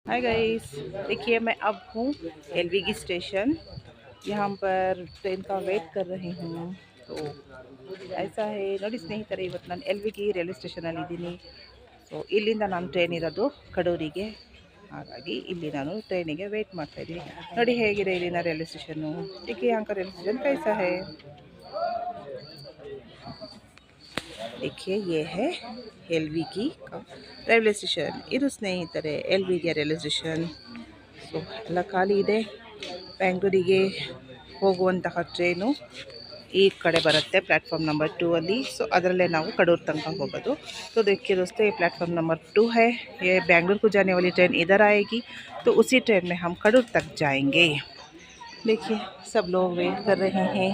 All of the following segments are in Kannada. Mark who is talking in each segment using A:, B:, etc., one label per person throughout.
A: Hi guys. देखिए मैं अब हूँ एलवीगी स्टेशन। यहाँ पर ट्रेन का वेट कर रही हूँ। तो ऐसा है ನೋಡಿ ಸ್ನೇಹಿತರೆ, ಇವತ್ತು ನಾನು ಎಲ್ವಿಗಿ ರೈಲ್ವೆ ಸ್ಟೇಷನಲ್ಲಿ ಇದ್ದೀನಿ. ಸೊ ಇಲ್ಲಿಂದ ನಾನು ಟ್ರೈನ್ ಇರೋದು ಕಡೂರಿಗೆ. ಹಾಗಾಗಿ ಇಲ್ಲಿ ನಾನು ಟ್ರೈನಿಗೆ ವೇಟ್ ಮಾಡ್ತಾ ಇದ್ದೀನಿ. ನೋಡಿ ಹೇಗಿದೆ ಇಲ್ಲಿನ ರೈಲ್ವೆ ಸ್ಟೇಷನ್ನು. देखिए यहाँ का रेलवे स्टेशन कैसा है। देखिए ये है एलवीगी का ರೈಲ್ವೆ ಸ್ಟೇಷನ್. ಇದು ಸ್ನೇಹಿತರೆ ಎಲ್ವಿಗಿ ರೈಲ್ವೆ ಸ್ಟೇಷನ್. ಸೊ ಎಲ್ಲ ಖಾಲಿ ಇದೆ. ಬೆಂಗಳೂರಿಗೆ ಹೋಗುವಂತಹ ಟ್ರೈನು ಈ ಕಡೆ ಬರುತ್ತೆ प्लेटफॉर्म नंबर 2 ಅಲ್ಲಿ. ಸೊ ಅದರಲ್ಲೇ ನಾವು ಕಡೂರು तक ಹೋಗೋದು. तो देखिए दोस्तों, ये प्लेटफॉर्म नंबर 2 है। ये बेंगलुरु को जाने वाली ट्रेन इधर आएगी, तो उसी ट्रेन में हम कडूर तक जाएंगे। देखिए सब लोग वेट कर रहे हैं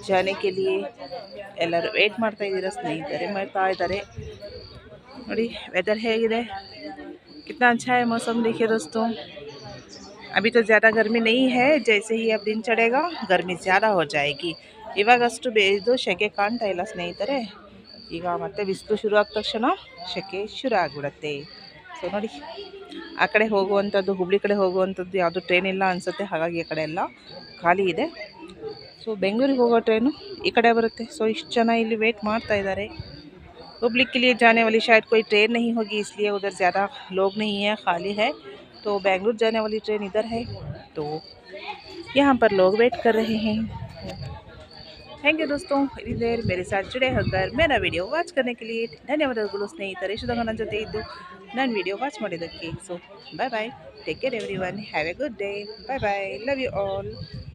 A: जाने के लिए. ಎಲ್ಲರೂ ವೇಟ್ ಮಾಡ್ತಾ ಇದ್ದೀರಾ ಸ್ನೇಹಿತರೆ, ಮಾಡ್ತಾ ಇದ್ದಾರೆ. ನೋಡಿ ವೆದರ್ ಹೇಗಿದೆ, कितना अच्छा है मौसम. देखिए दोस्तों, अभी तो ज़्यादा गर्मी नहीं है. जैसे ही अब दिन चढ़ेगा गर्मी ज़्यादा हो जाएगी. ಇವಾಗಷ್ಟು ಬೇಯ್ದು ಸೆಕೆ ಕಾಣ್ತಾ ಇಲ್ಲ ಸ್ನೇಹಿತರೆ. ಈಗ ಮತ್ತೆ ಬಿಸಿಲು ಶುರು ಆದ ತಕ್ಷಣ ಸೆಕೆ ಶುರು ಆಗಿಬಿಡುತ್ತೆ. ಸೊ ನೋಡಿ, ಆ ಕಡೆ ಹೋಗುವಂಥದ್ದು, ಹುಬ್ಳಿ ಕಡೆ ಹೋಗುವಂಥದ್ದು ಯಾವುದು ಟ್ರೈನ್ ಇಲ್ಲ ಅನಿಸುತ್ತೆ. ಹಾಗಾಗಿ ಆ ಕಡೆ ಎಲ್ಲ ಖಾಲಿ ಇದೆ. ಸೊ ಬೆಂಗಳೂರಿಗೆ ಹೋಗೋ ಟ್ರೈನು ಈ ಕಡೆ ಬರುತ್ತೆ. ಸೊ ಇಷ್ಟು ಜನ ಇಲ್ಲಿ ವೇಟ್ ಮಾಡ್ತಾ ಇದ್ದಾರೆ. हुबली के लिए जाने वाली शायद कोई ट्रेन नहीं होगी, इसलिए उधर ज़्यादा लोग नहीं है, खाली है. तो बेंगलुरु जाने वाली ट्रेन इधर है, तो यहाँ पर लोग वेट कर रहे हैं. थैंक यू दोस्तों, इतनी देर मेरे साथ जुड़े होकर मेरा वीडियो वाच करने के लिए ಧನ್ಯವಾದಗಳು ಸ್ನೇಹಿತರೆ. ಇಷ್ಟು ನನ್ನ ಜೊತೆ ಇದ್ದು ನನ್ನ ವಿಡಿಯೋ ವಾಚ್ ಮಾಡಿದ್ದಕ್ಕೆ. So bye bye, take care everyone, have a good day, bye bye, love you all.